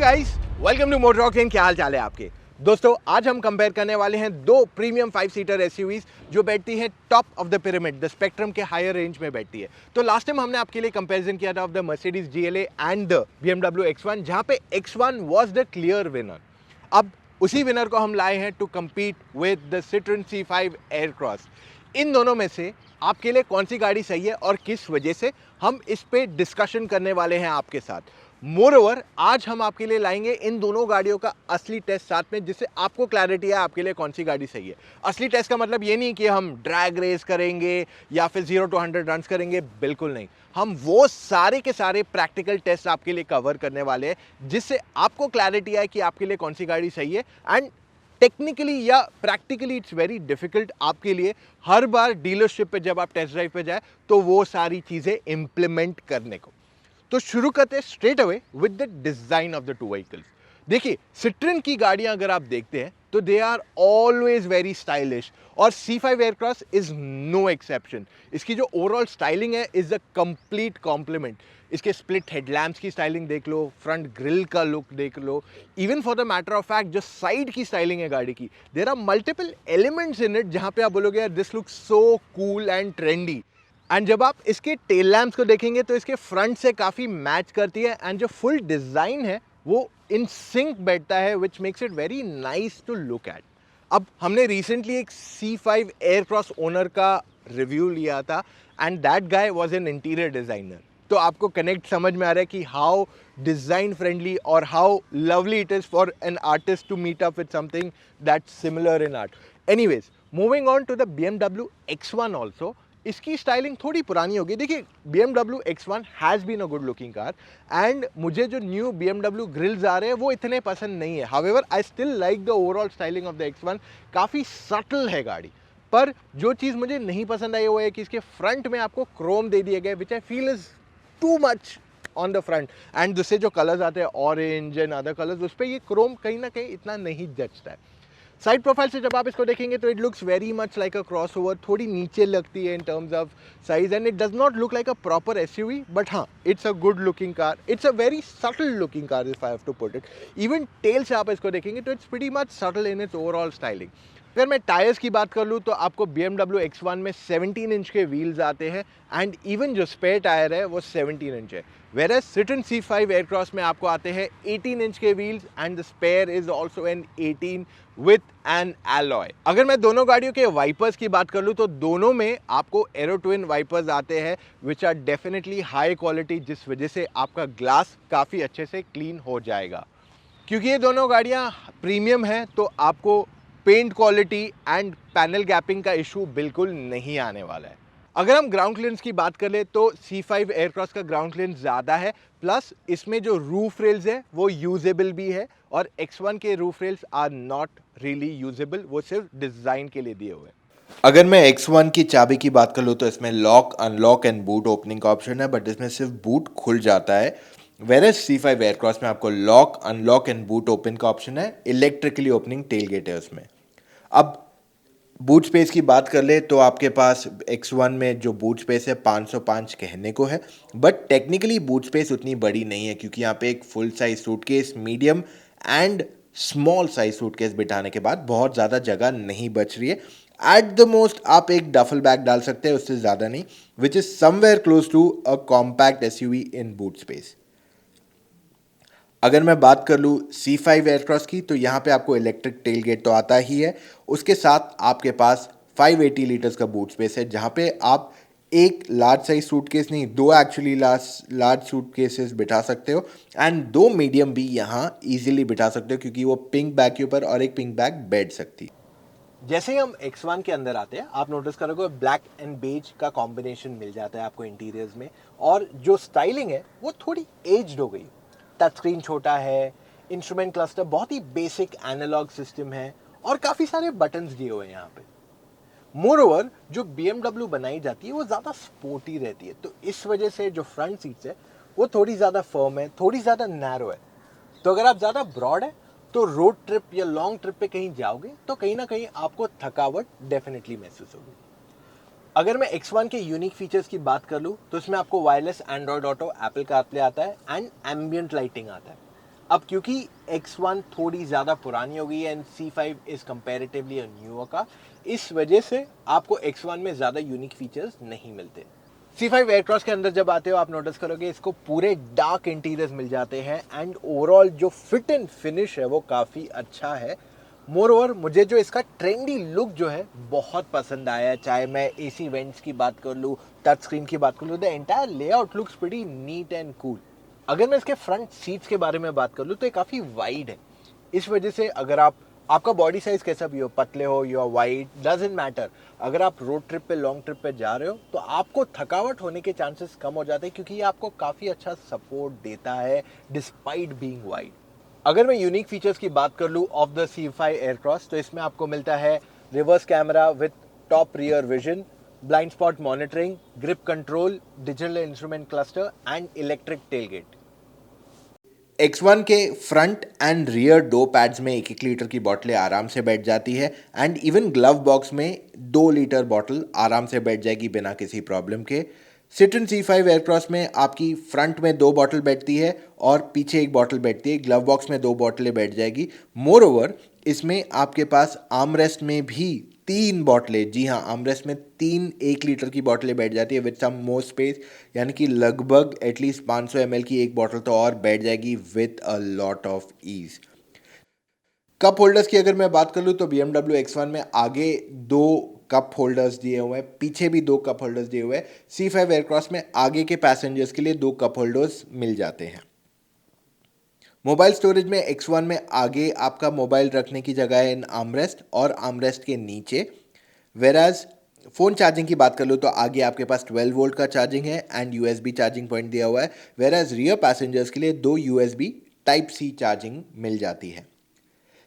Guys, welcome to Motor Rock. क्या हाल चाल है आपके दोस्तों? आज हम कंपेयर करने वाले हैं दो प्रीमियम 5 सीटर एसयूवीज जो बैठती हैं top of the pyramid, the spectrum के हायर रेंज में बैठती है। तो लास्ट टाइम हमने आपके लिए कंपैरिजन किया था of the Mercedes GLA and the BMW X1, जहां पे X1 was the clear winner. अब उसी विनर को हम लाए हैं to compete with the Citroen C5 Aircross. इन दोनों में से आपके लिए कौन सी गाड़ी सही है और किस वजह से, हम इस पे डिस्कशन करने वाले हैं आपके साथ। मोरओवर आज हम आपके लिए लाएंगे इन दोनों गाड़ियों का असली टेस्ट साथ में, जिससे आपको क्लैरिटी है आपके लिए कौन सी गाड़ी सही है। असली टेस्ट का मतलब ये नहीं कि हम ड्रैग रेस करेंगे या फिर 0 to 100 रन्स करेंगे, बिल्कुल नहीं। हम वो सारे के सारे प्रैक्टिकल टेस्ट आपके लिए कवर करने वाले हैं, जिससे आपको क्लैरिटी आए कि आपके लिए कौन सी गाड़ी सही है। एंड टेक्निकली या प्रैक्टिकली इट्स वेरी डिफिकल्ट आपके लिए हर बार डीलरशिप पे जब आप टेस्ट ड्राइव पे जाए तो वो सारी चीज़ें इम्प्लीमेंट करने को। तो शुरू करते हैं straight away with the design of the two vehicles. देखिए, सिट्रन की गाड़ियां अगर आप देखते हैं तो they are always very stylish, और C5 Aircross is no exception. इसकी जो ओवरऑल स्टाइलिंग है इज अ कंप्लीट कॉम्प्लीमेंट। इसके स्प्लिट हेडलैम्प्स की स्टाइलिंग देख लो, फ्रंट ग्रिल का लुक देख लो, even for the matter of fact जो साइड की स्टाइलिंग है गाड़ी की, there are multiple elements in it जहां पे आप बोलोगे यार this looks so cool and trendy. And जब आप इसके टेल लैम्प्स को देखेंगे तो इसके फ्रंट से काफ़ी मैच करती है, एंड जो फुल डिज़ाइन है वो इन सिंक बैठता है, which makes it very nice to look at. अब हमने रिसेंटली एक C5 एयरक्रॉस ओनर का रिव्यू लिया था, and that guy was an interior designer. तो आपको कनेक्ट समझ में आ रहा है कि हाउ डिज़ाइन फ्रेंडली और how lovely it is for an artist to meet up with something that's similar in art. Anyways, moving on to the BMW X1 also. इसकी स्टाइलिंग थोड़ी पुरानी होगी। देखिए, BMW X1 has been a good looking car, and मुझे जो new BMW grills आ रहे हैं वो इतने पसंद नहीं है। However I still like the overall styling of the X1। काफ़ी सटल है गाड़ी, पर जो चीज़ मुझे नहीं पसंद आई वो है कि इसके फ्रंट में आपको क्रोम दे दिए गए, which I feel is too much on the front. And दूसरे जो कलर्स आते हैं ऑरेंज एंड अदर कलर्स, उस पर ये क्रोम कहीं ना कहीं इतना नहीं जचता है। साइड प्रोफाइल से जब आप इसको देखेंगे तो it looks very much like a crossover, थोड़ी नीचे लगती है in terms of size, and it does not look like a proper SUV, but हाँ, it's a good looking car. It's a very subtle looking car if I have to put it. Even tail से आप इसको देखेंगे तो it's pretty much subtle in its overall styling. अगर मैं tyres की बात कर लूँ तो आपको BMW X1 में 17 इंच के व्हील्स आते हैं, एंड इवन जो स्पेयर टायर है वो 17 इंच है। वेरएज Citroen C5 एयरक्रॉस में आपको आते हैं 18 इंच के wheels, and the spare is also an 18 with an alloy. अगर मैं दोनों गाड़ियों के वाइपर्स की बात कर लूँ तो दोनों में आपको एरो ट्विन वाइपर्स आते हैं, which are definitely high quality, जिस वजह से आपका ग्लास काफ़ी अच्छे से क्लीन हो जाएगा। क्योंकि ये दोनों गाड़ियाँ प्रीमियम हैं तो आपको paint quality and panel gapping का इशू बिल्कुल नहीं आने वाला है। अगर हम ग्राउंड क्लियरेंस की बात कर ले तो C5 एयरक्रॉस का ग्राउंड क्लियरेंस ज़्यादा है, प्लस इसमें जो रूफ रेल्स है वो यूजेबल भी है, और X1 के roof rails are not really usable, वो सिर्फ डिज़ाइन के लिए दिए हुए हैं। अगर मैं X1 की चाबी की बात कर लूँ तो इसमें lock, unlock and boot opening का ऑप्शन है, बट इसमें सिर्फ बूट खुल जाता है। वेरएज C5 एयरक्रॉस में आपको lock, unlock and boot open का ऑप्शन है। इलेक्ट्रिकली ओपनिंग टेलगेट है उसमें। अब बूट स्पेस की बात कर ले तो आपके पास X1 में जो बूट स्पेस है 505 कहने को है, बट टेक्निकली बूट स्पेस उतनी बड़ी नहीं है, क्योंकि यहाँ पे एक full size suitcase, medium and small size suitcase बिठाने के बाद बहुत ज़्यादा जगह नहीं बच रही है। एट द मोस्ट आप एक डफल बैग डाल सकते हैं, उससे ज़्यादा नहीं, which is somewhere close to a compact SUV in boot space. अगर मैं बात कर लूँ C5 एयरक्रॉस की तो यहाँ पे आपको इलेक्ट्रिक टेलगेट तो आता ही है, उसके साथ आपके पास 580 लीटर्स का बूट स्पेस है, जहाँ पे आप एक लार्ज साइज सूटकेस नहीं, दो एक्चुअली लार्ज सूटकेसेस बिठा सकते हो, एंड दो मीडियम भी यहाँ इजीली बिठा सकते हो, क्योंकि वो पिंक बैग के ऊपर और एक पिंक बैग बैठ सकती है। जैसे ही हम X1 के अंदर आते हैं आप नोटिस करोगे ब्लैक एंड बेज का कॉम्बिनेशन मिल जाता है आपको इंटीरियर्स में, और जो स्टाइलिंग है वो थोड़ी एज्ड हो गई। टच स्क्रीन छोटा है, इंस्ट्रूमेंट क्लस्टर बहुत ही बेसिक एनालॉग सिस्टम है, और काफ़ी सारे बटन्स दिए हुए हैं यहाँ पे। मोरओवर जो BMW बनाई जाती है वो ज़्यादा स्पोर्टी रहती है, तो इस वजह से जो फ्रंट सीट्स है वो थोड़ी ज़्यादा फर्म है, थोड़ी ज़्यादा नैरो है। तो अगर आप ज़्यादा ब्रॉड है तो रोड ट्रिप या लॉन्ग ट्रिप पे कहीं जाओगे तो कहीं ना कहीं आपको थकावट डेफिनेटली महसूस होगी। अगर मैं X1 के यूनिक फीचर्स की बात कर लूँ तो इसमें आपको wireless Android auto, Apple CarPlay आता है, एंड एम्बियंट लाइटिंग आता है। अब क्योंकि X1 थोड़ी ज़्यादा पुरानी हो गई है and C5 is comparatively a newer car, इस वजह से आपको X1 में ज़्यादा यूनिक फीचर्स नहीं मिलते। C5 एयरक्रॉस के अंदर जब आते हो आप नोटिस करोगे इसको पूरे डार्क इंटीरियर्स मिल जाते हैं एंड ओवरऑल जो फिट एंड फिनिश है वो काफ़ी अच्छा है। मोर ओवर मुझे जो इसका ट्रेंडी लुक जो है बहुत पसंद आया है, चाहे मैं एसी वेंट्स की बात कर लूँ, टच स्क्रीन की बात कर लूँ, the entire layout looks pretty neat and cool. अगर मैं इसके फ्रंट सीट्स के बारे में बात कर लूँ तो ये काफ़ी वाइड है। इस वजह से अगर आपका बॉडी साइज कैसा भी हो, पतले हो या वाइड, डजेंट मैटर, अगर आप रोड ट्रिप पे लॉन्ग ट्रिप पे जा रहे हो तो आपको थकावट होने के चांसेस कम हो जाते हैं क्योंकि ये आपको काफ़ी अच्छा सपोर्ट देता है डिस्पाइट बीइंग वाइड। अगर मैं यूनिक फीचर्स की बात कर लूँ ऑफ द C5 एयरक्रॉस तो इसमें आपको मिलता है reverse camera with top rear vision, blind spot monitoring, grip control, digital instrument cluster and electric tailgate. X1 के front and rear door pads में 1-1 लीटर की बोतलें आराम से बैठ जाती है एंड इवन ग्लव बॉक्स में 2 लीटर बॉटल आराम से बैठ जाएगी बिना किसी प्रॉब्लम के। सिट्रन C5 एयरक्रॉस में आपकी फ्रंट में 2 बॉटल बैठती है और पीछे 1 बॉटल बैठती है, ग्लव बॉक्स में 2 बॉटलें बैठ जाएगी। मोर ओवर इसमें आपके पास आर्मरेस्ट में भी 3 बॉटलें, जी हाँ, आर्मरेस्ट में 3 1 लीटर की बॉटलें बैठ जाती है विद सम मोर स्पेस, यानी कि लगभग एटलीस्ट 500 ml की एक बॉटल तो और बैठ जाएगी with a lot of ease. Cup holders की अगर मैं बात कर लूँ तो BMW X1 में आगे 2 कप होल्डर्स दिए हुए हैं, पीछे भी 2 कप होल्डर्स दिए हुए हैं। C5 एयरक्रॉस में आगे के पैसेंजर्स के लिए 2 कप होल्डर्स मिल जाते हैं। मोबाइल स्टोरेज में X1 में आगे आपका मोबाइल रखने की जगह है इन आर्मरेस्ट और आर्मरेस्ट के नीचे। वेराज फ़ोन चार्जिंग की बात कर लो तो आगे आपके पास 12 वोल्ट का चार्जिंग है एंड USB चार्जिंग पॉइंट दिया हुआ है। वेराज रियर पैसेंजर्स के लिए 2 USB टाइप C चार्जिंग मिल जाती है।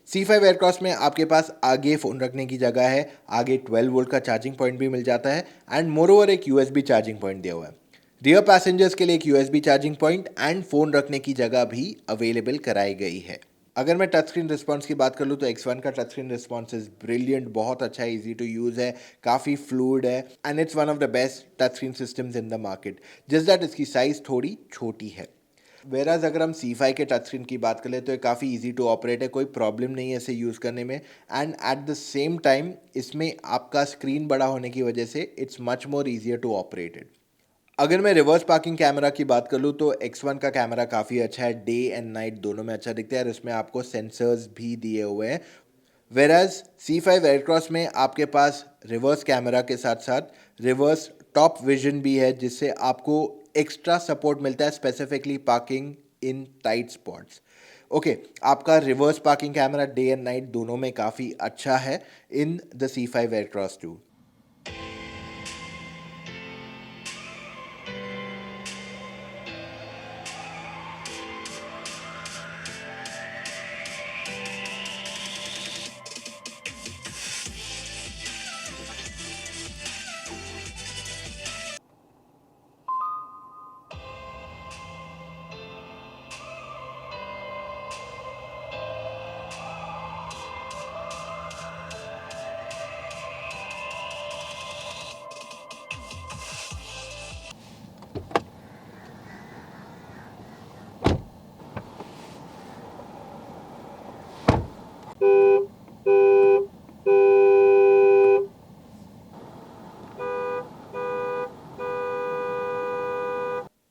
C5 एयरक्रॉस में आपके पास आगे फ़ोन रखने की जगह है, आगे 12 वोल्ट का चार्जिंग पॉइंट भी मिल जाता है एंड मोरओवर एक USB चार्जिंग पॉइंट दिया हुआ है। रियर पैसेंजर्स के लिए एक USB charging point and phone रखने की जगह भी अवेलेबल कराई गई है। अगर मैं टच स्क्रीन रिस्पॉन्स की बात कर लूँ तो X1 का touch screen response is brilliant, बहुत अच्छा है, ईजी टू यूज़ है, काफ़ी फ्लूइड है and it's one of the best touch screen systems in the market. Just that इसकी साइज़ थोड़ी छोटी है। वेराज अगर हम C5 के टच स्क्रीन की बात करें तो ये काफ़ी इजी टू ऑपरेट है, कोई प्रॉब्लम नहीं है इसे यूज़ करने में and at the same time इसमें आपका स्क्रीन बड़ा होने की वजह से it's much more easier to operate it. अगर मैं रिवर्स पार्किंग कैमरा की बात कर लूँ तो X1 का कैमरा काफ़ी अच्छा है, डे एंड नाइट दोनों में अच्छा दिखता है और इसमें आपको सेंसर्स भी दिए हुए हैं। वेराज C5 एयरक्रॉस में आपके पास रिवर्स कैमरा के साथ साथ रिवर्स टॉप विजन भी है जिससे आपको एक्स्ट्रा सपोर्ट मिलता है specifically parking in tight spots. Okay, आपका reverse parking camera day and night दोनों में काफ़ी अच्छा है in the C5 Aircross 2।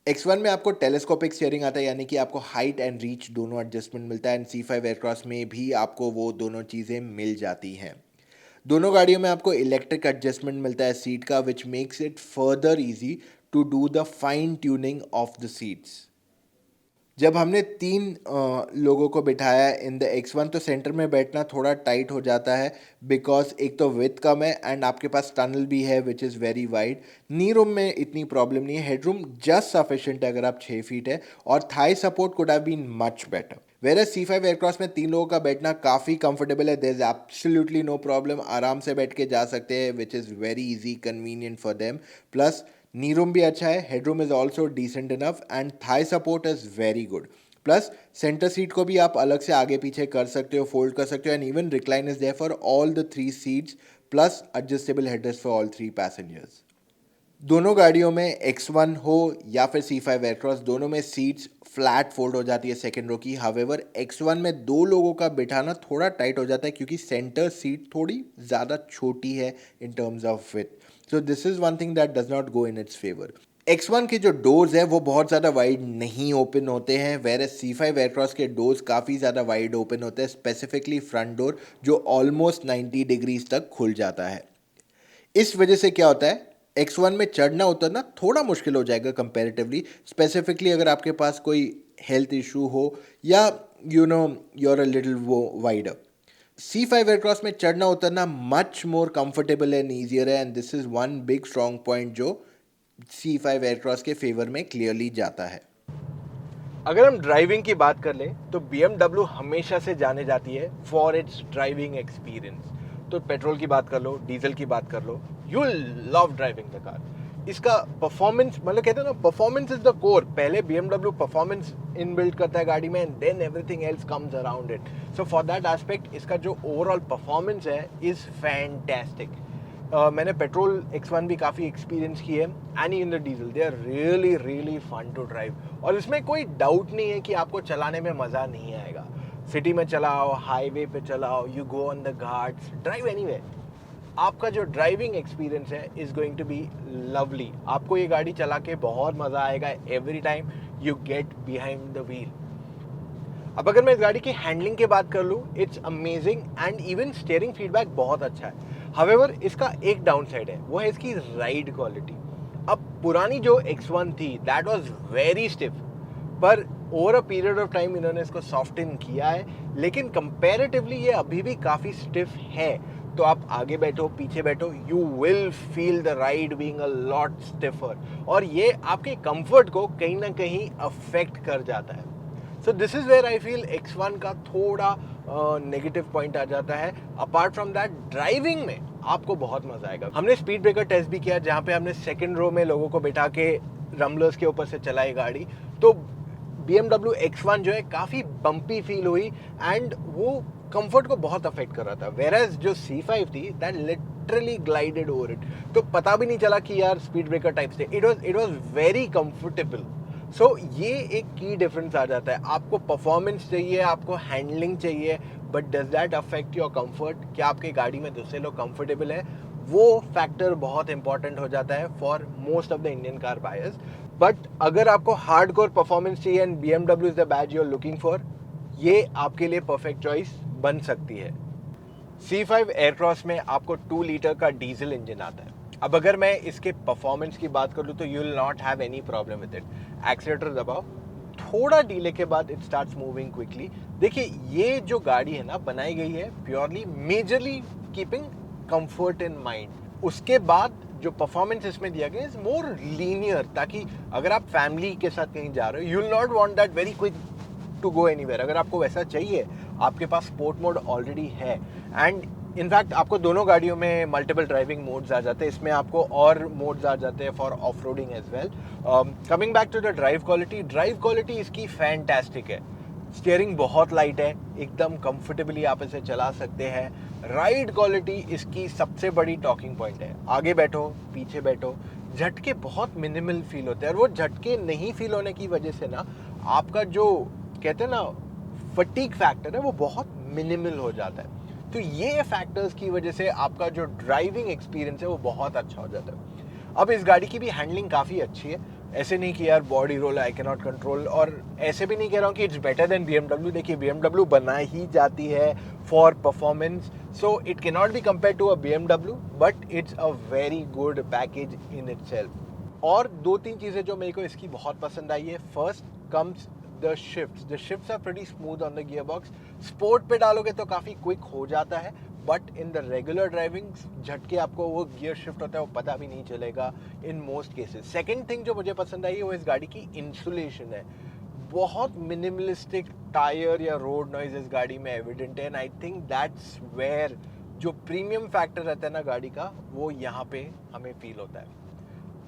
X1 में आपको टेलीस्कोपिक स्टीयरिंग आता है, यानी कि आपको हाइट एंड रीच दोनों एडजस्टमेंट मिलता है एंड C5 एयरक्रॉस में भी आपको वो दोनों चीज़ें मिल जाती हैं। दोनों गाड़ियों में आपको इलेक्ट्रिक एडजस्टमेंट मिलता है सीट का which makes it further easy to do the fine tuning of the seats. जब हमने 3 लोगों को बिठाया इन द X1 तो सेंटर में बैठना थोड़ा टाइट हो जाता है बिकॉज एक तो विड्थ कम है एंड आपके पास टनल भी है विच is very wide. Knee room में इतनी प्रॉब्लम नहीं है, हेड रूम जस्ट सफिशिएंट है अगर आप 6 फीट है और thigh support could have been much better. Where C5 Aircross में 3 लोगों का बैठना काफ़ी कंफर्टेबल है, there is absolutely no problem, आराम से बैठ के जा सकते हैं which is very easy convenient for them. Plus knee room भी अच्छा है, headroom is also decent enough and thigh support is very good. Plus centre seat को भी आप अलग से आगे पीछे कर सकते हो, फोल्ड कर सकते हो and even recline is there for all the 3 seats plus adjustable headrest for all 3 passengers. दोनों गाड़ियों में X1 हो या फिर C5 एयरक्रॉस, दोनों में सीट्स फ्लैट फोल्ड हो जाती है सेकेंड रो की। हावेवर X1 में दो लोगों का बिठाना थोड़ा टाइट हो जाता है क्योंकि सेंटर सीट थोड़ी ज़्यादा छोटी है in terms of with, so this is one thing that does not go in its favour. X1 के जो डोर्स हैं वो बहुत ज़्यादा वाइड नहीं ओपन होते हैं, वेयर C5 एयरक्रॉस के डोर्स काफ़ी ज़्यादा वाइड ओपन होते हैं, स्पेसिफिकली फ्रंट डोर जो ऑलमोस्ट 90 डिग्रीज तक खुल जाता है। इस वजह से क्या होता है, X1 में चढ़ना उतरना थोड़ा मुश्किल हो जाएगा कंपैरेटिवली, स्पेसिफिकली अगर आपके पास कोई हेल्थ इशू हो या you're a little वो वाइडर। C5 एयरक्रॉस में चढ़ना उतरना much more comfortable and easier है, and this is one big strong point जो C5 एयरक्रॉस के फेवर में क्लियरली जाता है। अगर हम ड्राइविंग की बात कर लें तो BMW हमेशा से जाने जाती है फॉर इट्स ड्राइविंग एक्सपीरियंस। तो पेट्रोल की बात कर लो, डीजल की बात कर लो, you love driving the car. इसका परफॉर्मेंस, मतलब कहते हैं ना, परफॉर्मेंस इज द कोर। पहले BMW परफॉर्मेंस इनबिल्ट करता है गाड़ी में and then everything else comes around it. So for that aspect इसका जो ओवरऑल परफॉर्मेंस है इज फैंटास्टिक। मैंने पेट्रोल X1 भी काफ़ी एक्सपीरियंस की है, and in the diesel they are really really fun to drive. और इसमें कोई डाउट नहीं है कि आपको चलाने में मज़ा नहीं आएगा। सिटी में चलाओ, हाईवे पे चलाओ, you go on the ghats, drive anywhere, आपका जो ड्राइविंग एक्सपीरियंस है is going to be lovely. आपको ये गाड़ी चला के बहुत मज़ा आएगा every time you get behind the wheel. अब अगर मैं इस गाड़ी की हैंडलिंग की बात कर लूँ, it's amazing and even steering feedback बहुत अच्छा है। हावेवर इसका एक डाउन साइड है, वो है इसकी राइड क्वालिटी। अब पुरानी जो X1 थी दैट वाज वेरी स्टिफ, पर over a period of time इन्होंने इसको सॉफ्टन किया है, लेकिन कंपैरेटिवली ये अभी भी काफ़ी स्टिफ है। तो आप आगे बैठो, पीछे बैठो, you will feel the ride being a lot stiffer, और ये आपके कंफर्ट को कहीं ना कहीं अफेक्ट कर जाता है। So this is where I feel X1 का थोड़ा नेगेटिव पॉइंट आ जाता है। अपार्ट फ्रॉम दैट ड्राइविंग में आपको बहुत मजा आएगा। हमने स्पीड ब्रेकर टेस्ट भी किया, जहाँ पे हमने सेकंड रो में लोगों को बिठा के रम्बलर्स के ऊपर से चलाई गाड़ी, तो BMW X1 जो है काफ़ी बम्पी फील हुई एंड वो कंफर्ट को बहुत अफेक्ट कर रहा था। वेरएज जो C5 थी that literally glided over it, तो पता भी नहीं चला कि यार स्पीड ब्रेकर टाइप्स थे। It was very comfortable. So ये एक की डिफरेंस आ जाता है। आपको परफॉर्मेंस चाहिए, आपको हैंडलिंग चाहिए, but does that affect your comfort? क्या आपकी गाड़ी में दूसरे लोग कंफर्टेबल है? वो फैक्टर बहुत इंपॉर्टेंट हो जाता है for most of the Indian car buyers. But अगर आपको हार्डकोर परफॉर्मेंस चाहिए and BMW is the badge you are looking for, ये आपके लिए परफेक्ट चॉइस बन सकती है। C5 एयरक्रॉस में आपको 2 लीटर का डीजल इंजन आता है। अब अगर मैं इसके परफॉर्मेंस की बात करूँ तो you will not have any problem with it. Accelerator दबाओ, थोड़ा डीले के बाद इट स्टार्ट्स मूविंग क्विकली। देखिए ये जो गाड़ी है ना, बनाई गई है purely majorly keeping comfort in mind. उसके बाद जो परफॉर्मेंस इसमें दिया गया इज मोर लीनियर, ताकि अगर आप फैमिली के साथ कहीं जा रहे हो, you will not want that very quick to go anywhere. अगर आपको वैसा चाहिए, आपके पास स्पोर्ट मोड ऑलरेडी है, एंड इनफैक्ट आपको दोनों गाड़ियों में मल्टीपल ड्राइविंग मोड्स आ जाते हैं। इसमें आपको और मोड्स आ जाते हैं for off roading as well. Coming back to the drive quality इसकी फैंटास्टिक है। स्टीयरिंग बहुत लाइट है, एकदम कंफर्टेबली आप इसे चला सकते हैं। राइड क्वालिटी इसकी सबसे बड़ी टॉकिंग पॉइंट है। आगे बैठो, पीछे बैठो, झटके बहुत मिनिमल फील होते हैं, और वो झटके नहीं फील होने की वजह से ना आपका जो कहते हैं ना फटीग फैक्टर है वो बहुत मिनिमल हो जाता है। तो ये फैक्टर्स की वजह से आपका जो ड्राइविंग एक्सपीरियंस है वो बहुत अच्छा हो जाता है। अब इस गाड़ी की भी हैंडलिंग काफ़ी अच्छी है। ऐसे नहीं कि यार body roll I can not control, और ऐसे भी नहीं कह रहा हूँ कि इट्स बेटर देन BMW। देखिए BMW बना ही जाती है for performance, so it can not be compare to a BMW, but it's a very good package in itself. और 2-3 चीज़ें जो मेरे को इसकी बहुत पसंद आई है। First comes the shifts are pretty smooth on the gearbox। Sport पे डालोगे तो काफ़ी क्विक हो जाता है, but in the regular driving झटके आपको वो गियर शिफ्ट होता है वो पता भी नहीं चलेगा in most cases. Second thing जो मुझे पसंद आई है वो इस गाड़ी की इंसुलेशन है। बहुत मिनिमलिस्टिक टायर या रोड नॉइज इस गाड़ी में एविडेंट है, and I think that's where जो प्रीमियम फैक्टर रहता है ना गाड़ी का, वो यहाँ पे हमें फील होता है।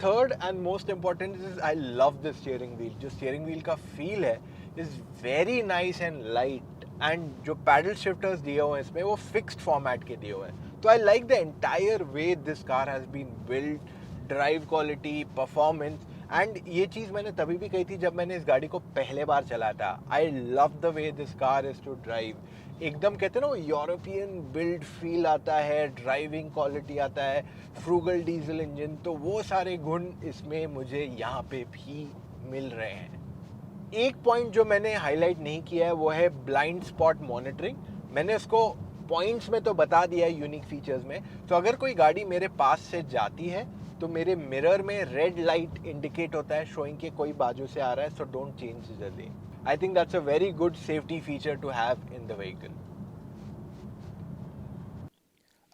Third and most important is I love the steering wheel. जो स्टीयरिंग व्हील का फील है is very nice and light, and जो पैडल शिफ्टर्स दिए हुए हैं इसमें वो फिक्स्ड फॉर्मेट के दिए हुए हैं। तो I like the entire way this car has been built drive quality, performance, and ये चीज़ मैंने तभी भी कही थी जब मैंने इस गाड़ी को पहले बार चला था। I love the way this car is to drive. एकदम कहते हैं ना, यूरोपियन बिल्ड फील आता है, ड्राइविंग क्वालिटी आता है, फ्रूगल डीजल इंजन, तो वो सारे गुण इसमें मुझे यहाँ पे भी मिल रहे हैं। एक पॉइंट जो मैंने हाईलाइट नहीं किया है वो है ब्लाइंड स्पॉट मॉनिटरिंग। मैंने उसको पॉइंट्स में तो बता दिया है यूनिक फीचर्स में। तो अगर कोई गाड़ी मेरे पास से जाती है तो मेरे मिरर में रेड लाइट इंडिकेट होता है शोइंग कि कोई बाजू से आ रहा है, so don't change the lane. I think that's a very good safety feature to have in the vehicle.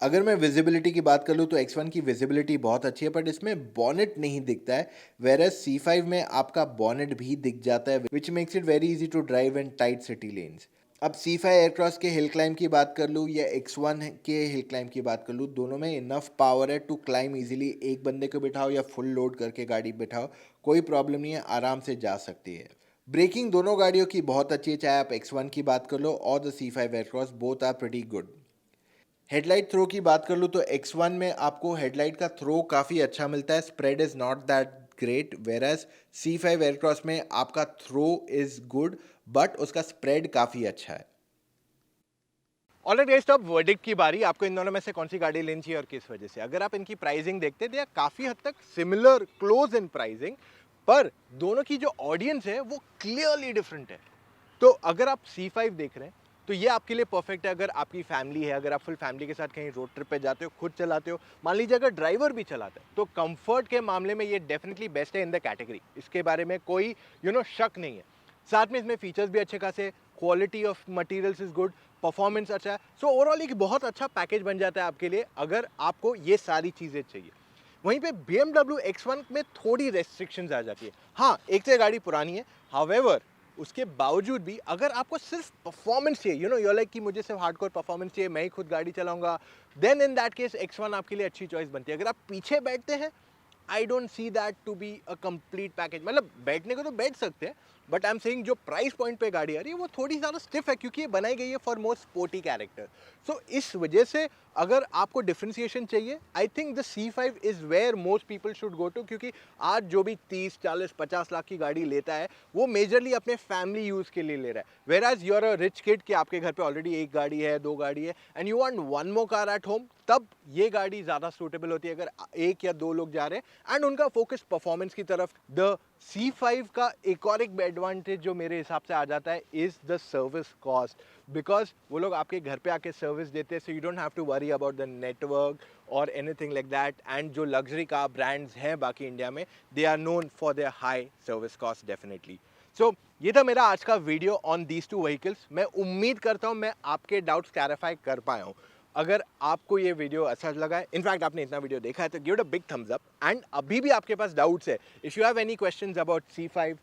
अगर मैं विजिबिलिटी की बात कर लूँ तो X1 की विजिबिलिटी बहुत अच्छी है, बट इसमें बॉनेट नहीं दिखता है, वेरएज C5 में आपका बॉनेट भी दिख जाता है, which makes it very easy to drive in tight city lanes. अब C5 एयरक्रॉस के हिल क्लाइम की बात कर लूँ या X1 के हिल क्लाइम की बात कर लूँ, दोनों में इनफ पावर है टू क्लाइम इजीली। एक बंदे को बिठाओ या फुल लोड करके गाड़ी बिठाओ, कोई प्रॉब्लम नहीं है, आराम से जा सकती है। ब्रेकिंग दोनों गाड़ियों की बहुत अच्छी है, चाहे आप X1 की बात कर लो और the C5 Aircross, both are pretty good. Headlight throw की बात कर लूँ तो X1 में आपको हेडलाइट का थ्रो काफ़ी अच्छा मिलता है, spread is not that great, whereas C5 Aircross में आपका थ्रो इज़ गुड बट उसका स्प्रेड काफ़ी अच्छा है। ऑलराइट गाइस, तो अब वर्डिक्ट की बारी। आपको इन दोनों में से कौन सी गाड़ी लेनी चाहिए और किस वजह से? अगर आप इनकी प्राइसिंग देखते हैं, काफ़ी हद तक सिमिलर, क्लोज इन प्राइसिंग, पर दोनों की जो ऑडियंस है वो क्लियरली डिफरेंट है। तो अगर आप C5 देख रहे हैं तो ये आपके लिए परफेक्ट है अगर आपकी फैमिली है, अगर आप फुल फैमिली के साथ कहीं रोड ट्रिप पे जाते हो, खुद चलाते हो, मान लीजिए अगर ड्राइवर भी चलाता है, तो कंफर्ट के मामले में ये डेफिनेटली बेस्ट है इन द कैटेगरी। इसके बारे में कोई शक नहीं है। साथ में इसमें फीचर्स भी अच्छे खासे, quality of materials is good, performance अच्छा है। सो ओवरऑल एक बहुत अच्छा पैकेज बन जाता है आपके लिए अगर आपको ये सारी चीज़ें चाहिए। वहीं पे BMW X1 में थोड़ी रेस्ट्रिक्शंस आ जाती है। हाँ, एक तो ये गाड़ी पुरानी है, हाउएवर उसके बावजूद भी अगर आपको सिर्फ परफॉर्मेंस चाहिए, you're like कि मुझे सिर्फ हार्डकोर परफॉर्मेंस चाहिए, मैं ही खुद गाड़ी चलाऊंगा, then in that case X1 आपके लिए अच्छी चॉइस बनती है। अगर आप पीछे बैठते हैं, I don't see that to be a complete package. मतलब बैठने को तो बैठ सकते हैं, बट आई एम सेइंग जो प्राइस पॉइंट पे गाड़ी आ रही है वो थोड़ी ज़्यादा स्टिफ है, क्योंकि ये बनाई गई है for more sporty character. So इस वजह से अगर आपको डिफ्रेंसिएशन चाहिए, I think the C5 is where most people should go to, क्योंकि आज जो भी 30, 40, 50 लाख की गाड़ी लेता है वो मेजरली अपने फैमिली यूज़ के लिए ले रहा है। Whereas you're a rich kid कि आपके घर पे ऑलरेडी एक गाड़ी है, दो गाड़ी है, and you want one more car at home, तब ये गाड़ी ज़्यादा सूटेबल होती है अगर एक या दो लोग जा रहे हैं एंड उनका फोकस परफॉर्मेंस की तरफ। द C5 का एक और एक एडवांटेज जो मेरे हिसाब से आ जाता है is the service cost, because वो लोग आपके घर पे आके सर्विस देते हैं, so you don't have to worry about the network और एनीथिंग लाइक दैट। एंड जो लग्जरी कार ब्रांड्स हैं बाकी इंडिया में, they are known for their high service cost definitely. So ये था मेरा आज का video on these two vehicles. मैं उम्मीद करता हूँ मैं आपके डाउट्स क्लैरिफाई कर पाया हूँ। अगर आपको ये वीडियो अच्छा लगा है, इनफैक्ट आपने इतना वीडियो देखा है, तो give it a big thumbs up. And अभी भी आपके पास डाउट्स है, if you have any questions about C5,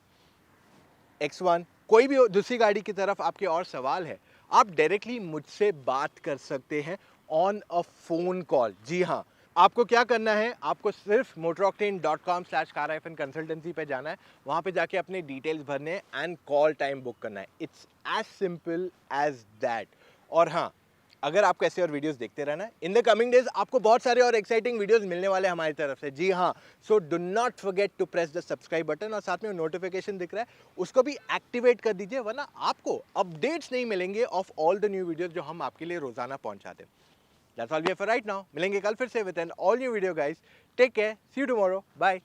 X1, कोई भी दूसरी गाड़ी की तरफ आपके और सवाल है, आप डायरेक्टली मुझसे बात कर सकते हैं ऑन अ फोन कॉल। जी हाँ, आपको क्या करना है, आपको सिर्फ motoroctane.com/car-consultancy पे जाना है, वहाँ पे जाके अपने डिटेल्स भरने हैं एंड कॉल टाइम बुक करना है। It's as simple as that. और हाँ, अगर आपको ऐसे और वीडियोस देखते रहना है, इन द कमिंग डेज आपको बहुत सारे और एक्साइटिंग वीडियोस मिलने वाले हैं हमारी तरफ से। जी हाँ, so do not forget to press the subscribe button, और साथ में नोटिफिकेशन दिख रहा है उसको भी एक्टिवेट कर दीजिए, वरना आपको अपडेट्स नहीं मिलेंगे of all the new videos जो हम आपके लिए रोजाना पहुंचाते हैं। That's all we have for right now. मिलेंगे कल फिर से with an all new video guys. Take care, see you tomorrow, bye.